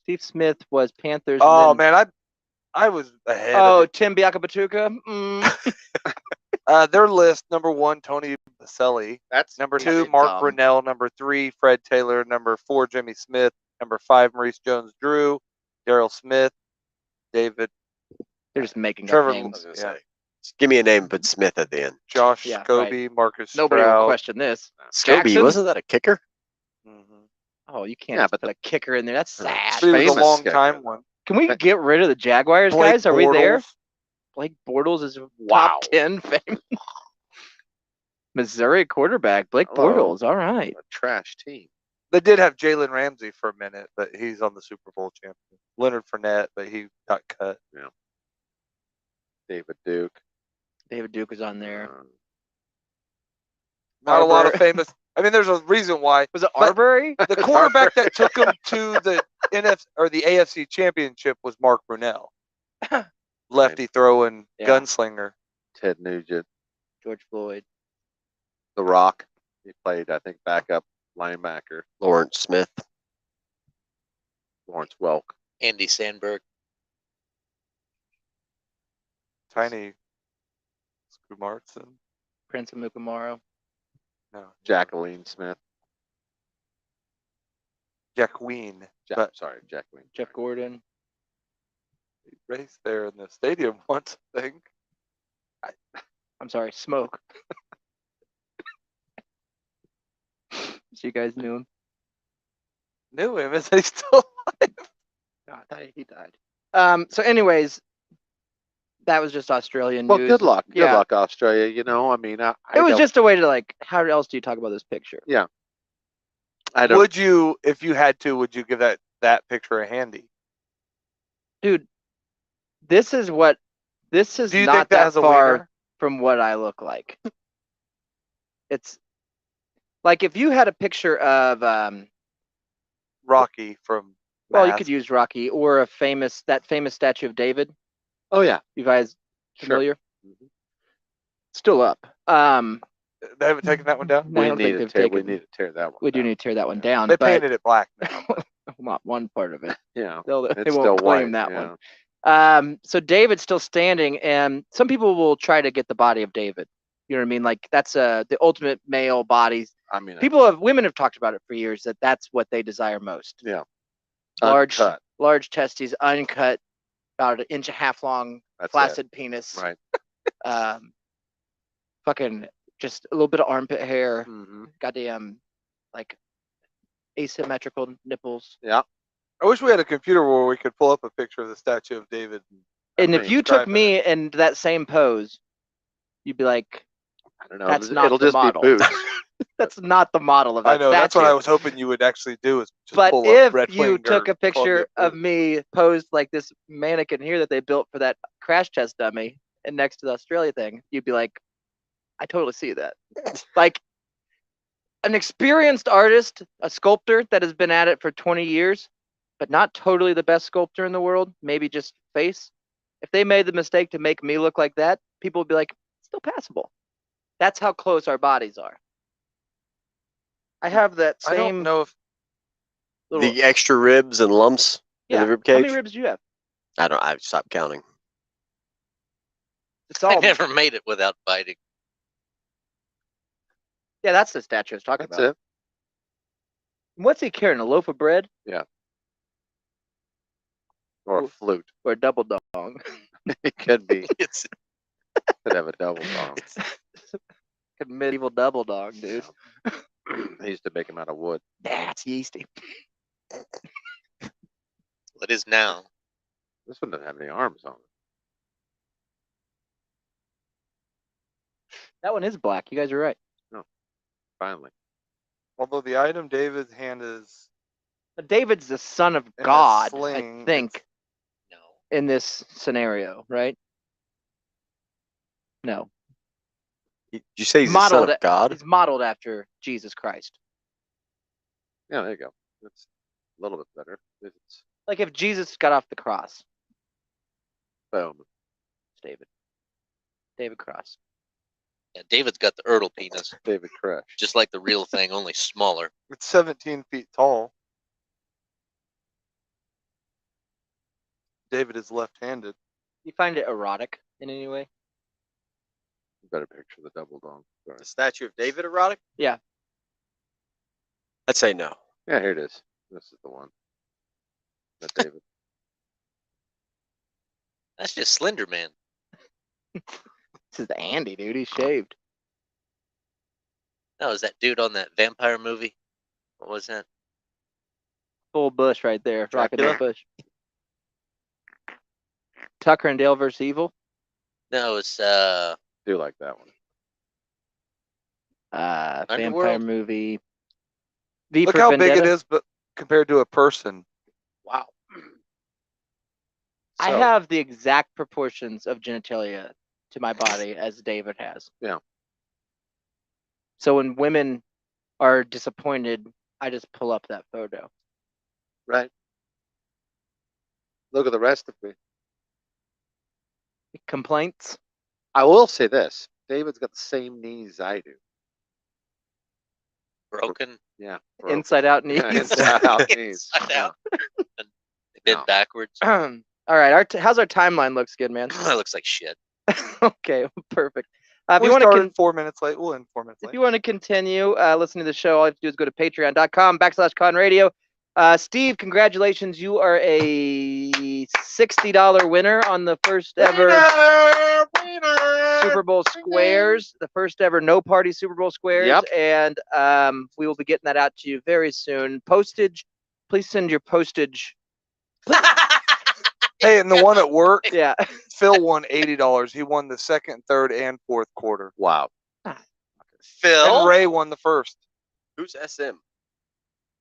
Steve Smith was Panthers. Oh and then- man, I was ahead. Oh, of it. Tim Biakabatuka. Their list: number 1, Tony Baselli; That's number fucking 2, Mark dumb. Brunell; number 3, Fred Taylor; number 4, Jimmy Smith; number 5, Maurice Jones-Drew; Daryl Smith; David, They're just making Trevor up I names. was gonna Yeah. say. Just give me a name, but Smith at the end. Josh Yeah, Scobie, Marcus Nobody will Stroud. question this. Scobie, Jackson? wasn't that a kicker? Mhm. Oh, you can't Yeah, just but put a kicker in there. That's sad. But he was Famous a long kicker, time though. one. Can we get rid of the Jaguars, Blake guys? Are we there? Bortles. Blake Bortles is a Wow. top 10 fame. Missouri quarterback, Blake Hello. Bortles. All right. A trash team. They did have Jalen Ramsey for a minute, but he's on the Super Bowl champion. Leonard Fournette, but he got cut. David Duke. David Duke was on there. Not a lot of Arbor. famous. I mean, there's a reason why. Was it But- Arbery? The quarterback that took him to the the AFC Championship was Mark Brunell, lefty throwing Yeah. gunslinger. Ted Nugent, George Floyd. The Rock. He played, I think, backup linebacker. Lawrence Smith. Lawrence Welk. Andy Sandberg. Tiny Skumartson. Prince of Mukamaro. No. Jacqueline Smith. Jack Ween. Jack, sorry, Jacqueline. Jeff Gordon. He raced there in the stadium once, I think. I'm sorry, Smoke. So you guys knew him? Knew him. Is he still alive? No, I thought he died. So anyways, that was just Australian Well, news. good luck. Good Yeah. luck, Australia. You know, I mean, I It was don't- just a way to like, how else do you talk about this picture? I don't. Would you, if you had to, would you give that picture a handy? Dude, this is Do you not think that that has a far wiener? from what I look like. It's like if you had a picture of Rocky from well, you Mask. could use Rocky or that famous statue of David. Oh yeah, You guys Sure. familiar? Mhm. Still up. They haven't taken that one down? No, I we don't need think to they've tear. taken. We need to tear that one. We do down. need to tear that one Yeah. down. They but painted it black now. not one part of it. Yeah, They it's won't still claim white. that yeah. one. So David's still standing, and some people will try to get the body of David. You know what I mean? Like that's the ultimate male body. I mean, Women have talked about it for years that that's what they desire most. Yeah. Large, Uncut. large testes, uncut, about an inch and a half long, That's flaccid penis. Right. Fucking just a little bit of armpit hair. Mm-hmm. Goddamn, like asymmetrical nipples. Yeah. I wish we had a computer where we could pull up a picture of the statue of David. And I if mean, you took describe me in that same pose, you'd be like, I don't know. That's not It'll the just model. be boots. that's not the model of that I know, that's what statue. I was hoping you would actually do is just But pull if up Red you Wing took or a picture Columbia of Blue. me posed like this mannequin here that they built for that crash test dummy and next to the Australia thing, you'd be like, I totally see that. Like an experienced artist, a sculptor that has been at it for 20 years, but not totally the best sculptor in the world, maybe just face. If they made the mistake to make me look like that, people would be like, still passable. That's how close our bodies are. I have that I don't same know if little. The extra ribs and lumps Yeah. in the rib How cage. many ribs do you have? I've stopped counting. It's I all. never made it without biting. Yeah, that's the statue I was talking That's about. it. What's he carrying? A loaf of bread Or a flute. or a double dong? It could be. It's Could have a double dong. A medieval double dong, dude. They used to make them out of wood. That's yeasty. it is now. This one doesn't have any arms on it. That one is black. You guys are right. Finally. although the item David's hand is But David's the son of a God, sling, I think, No. in this scenario, right? No. Did you say he's the son Modeled of God? He's modeled after Jesus Christ. Yeah, there you go. That's a little bit better. It's Like if Jesus got off the cross, boom. it's David. David Cross. Yeah, David's got the Erdl penis, David Crash. just like the real thing, only smaller. it's 17 feet tall. David is left-handed. You find it erotic in any way? Better picture the double dong. Sorry. The statue of David erotic? Yeah. I'd say no. Yeah, here it is. This is the one. That David. That's just Slender Man. This is Andy, dude. He's shaved. No, is that dude on that vampire movie? What was that? Full bush right there. Rocking that Dracula? bush. Tucker and Dale versus Evil. No, it's Do like that one. Vampire Underworld? movie. V Look for how Vendetta. big it is, but compared to a person. Wow. I So, have the exact proportions of genitalia to my body as David has. Yeah. So when women are disappointed, I just pull up that photo. right. Look at the rest of me. Complaints? I will say this: David's got the same knees I do. Broken. Yeah, broken. Inside out knees. Yeah, inside out knees. Inside Yeah. out. And they bend No. backwards. All right. How's our timeline looks good, man? It looks like shit. Okay, perfect. If We you want started to 4 minutes late. We'll end 4 minutes if late. you want to continue listening to the show, all you have to do is go to patreon.com/Conradio. Steve, congratulations. You are a $60 winner on the first ever Super Bowl squares, the first ever no party Super Bowl squares. Yep. And we will be getting that out to you very soon. Postage, please send your postage. Hey, and the one at work, Yeah. Phil won $80. He won the second, third, and fourth quarter. Wow. Phil. And Ray won the first. Who's SM?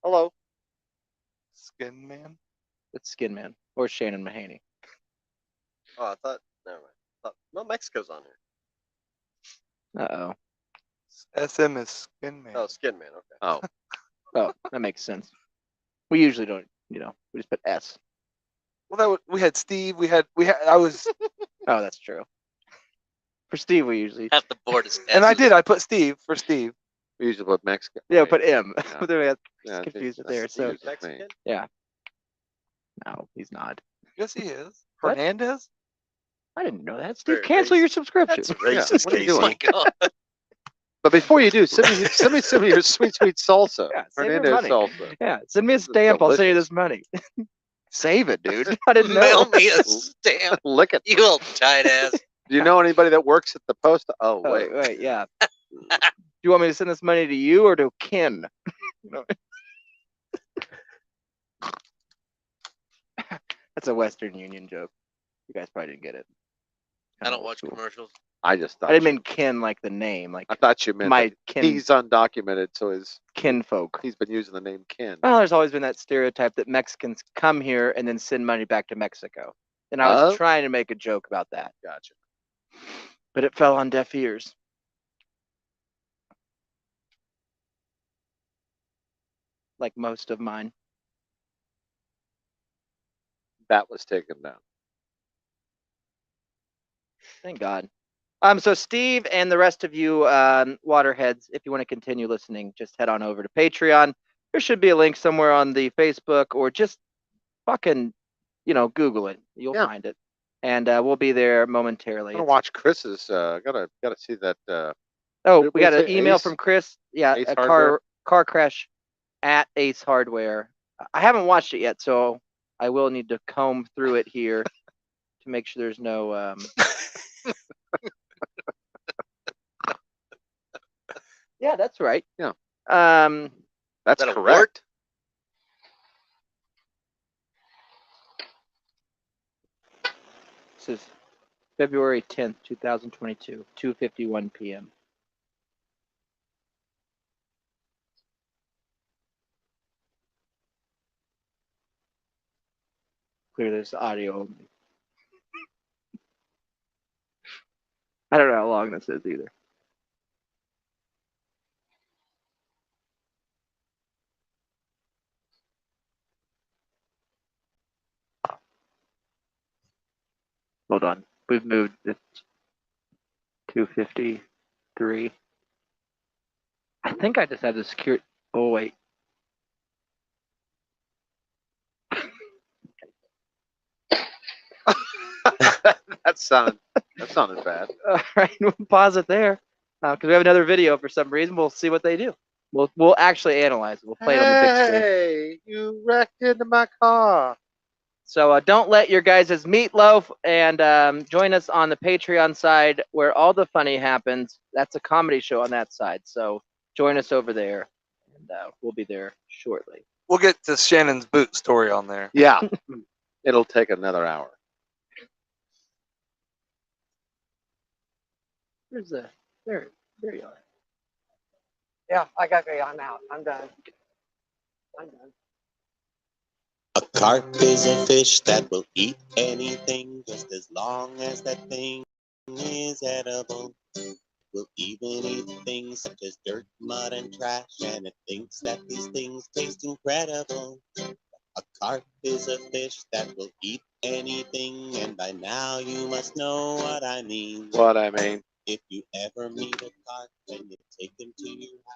Hello. Skin man. It's Skin Man or Shannon Mahaney. Oh, I thought. Never mind. No, Mexico's on here. Uh-oh. SM is skin man. Oh, Skin Man. Okay. Oh, Oh, that makes sense. We usually don't, we just put S. Well, we had Steve. I was, Oh, that's true. For Steve, we usually Half the board is. and I S's. did. I put Steve for Steve. we usually put Mexican. put M. Yeah. But then we got Yeah, confused that's- there. So that's me. Mexican? no, he's not. Yes, he is. What? Hernandez. I didn't know that. Steve, Very cancel your racist. subscription. That's racist, what are you Oh Casey. doing? my god. But before you do, send me some of your sweet salsa. Yeah, save your Hernandez money. salsa. Yeah, send me a This is stamp. I'll send you delicious. this money. Save it, dude. I didn't know. Mail me a stamp. Lick it. You old tight ass. Do you know anybody that works at the post? Oh, Oh, wait. wait, yeah. Do you want me to send this money to you or to Ken? That's a Western Union joke. You guys probably didn't get it. I don't watch commercials. I just thought. I didn't you- mean kin like the name, like I thought you meant my that he's undocumented, so kinfolk. he's been using the name Ken. Well, there's always been that stereotype that Mexicans come here and then send money back to Mexico. And I was Oh. trying to make a joke about that, Gotcha. but it fell on deaf ears. Like most of mine. That was taken down. Thank God. So Steve and the rest of you waterheads, if you want to continue listening, just head on over to Patreon. There should be a link somewhere on the Facebook, or just fucking, Google it. You'll Yeah. find it. And we'll be there I'm momentarily. gonna watch Chris's. Gotta see that. Oh, What we did got it an say? email Ace? from Chris. Yeah, Ace a Hardware? car crash at Ace Hardware. I haven't watched it yet, so I will need to comb through it here to make sure there's no. Yeah, that's right. Yeah. Is That's that a correct. wart? This is February 10th, 2022, 2:51 p.m. Clear this audio only. I don't know how long this is either. Hold on. We've moved it 2:53. I think I just have the secure. Oh, wait. that sounded bad. All right, we'll pause it there because we have another video for some reason. We'll see what they do. We'll actually analyze it. We'll play it on the big screen. Hey, you wrecked into my car. So don't let your guys' meatloaf, and join us on the Patreon side where all the funny happens. That's a comedy show on that side. So join us over there, and we'll be there shortly. We'll get to Shannon's boot story on there. Yeah, it'll take another hour. There's a there you are. Yeah, I got you. I'm out. I'm done. I'm done. A carp is a fish that will eat anything just as long as that thing is edible. Will even eat things such as dirt, mud, and trash, and it thinks that these things taste incredible. A carp is a fish that will eat anything, and by now you must know what I mean. What I mean. If you ever meet a carp and you take him to your house,